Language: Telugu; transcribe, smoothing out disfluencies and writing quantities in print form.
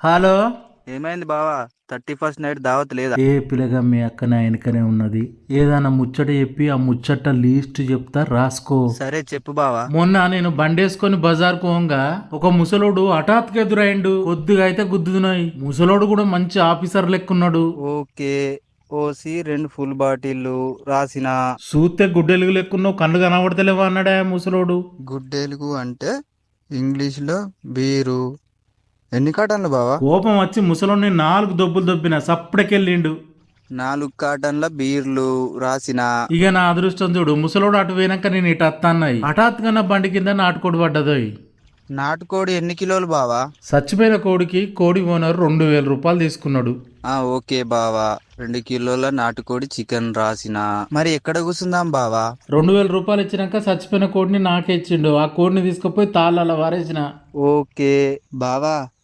హలో. ఏమైంది బావా? 31st నైట్ దావత్ లేదా? ఏ పిల్లగా మీ అక్క నా వెనకనే ఉన్నది. ఏదైనా ముచ్చట చెప్పి ఆ ముచ్చట లీస్ట్ చెప్తా రాసుకో. సరే చెప్పు బావా. మొన్న నేను బండేసుకొని బజార్ పోంగా ఒక ముసలోడు హఠాత్తుగా ఎదురైండు. కొద్దిగా అయితే గుద్దుతున్నాయి. ముసలోడు కూడా మంచి ఆఫీసర్ లెక్కున్నాడు. ఓకే. ఓసి 2 ఫుల్ బాటిల్లు రాసిన. సూత్తే గుడ్డెలుగు లెక్కున్నావు, కళ్ళు కనబడతలేవా అన్నాడా ముసలోడు. గుడ్డేలుగు అంటే ఇంగ్లీష్లో బీరు. ఎన్ని కాటన్లు బావా? కోపం వచ్చి ముసలోడిని 4 దొబ్బులు దొబ్బిన సప్పుడకెళ్ళిండు. 4 కాటన్ల బీర్లు రాసిన. ఇక నా అదృష్టం చూడు, ముసలోడు అటు పోయినాక నేను ఇటు అత్తన్నాయి. హఠాత్తుగా నా బండి కింద నాటుకోడి పడ్డదోయ్. నాటుకోడి ఎన్ని కిలోలు బావా? చచ్చిపోయిన కోడికి కోడి ఓనర్ 2000 రూపాయలు తీసుకున్నాడు. ఓకే బావా. 2 కిలోల నాటుకోడి చికెన్ రాసిన. మరి ఎక్కడ కూర్చుందాం బావా? 2000 రూపాయలు ఇచ్చినాక చచ్చిపోయిన కోడిని నాకే ఇచ్చిండు. ఆ కోడిని తీసుకుపోయి తాళ్ళ వారేసిన. ఓకే బావా.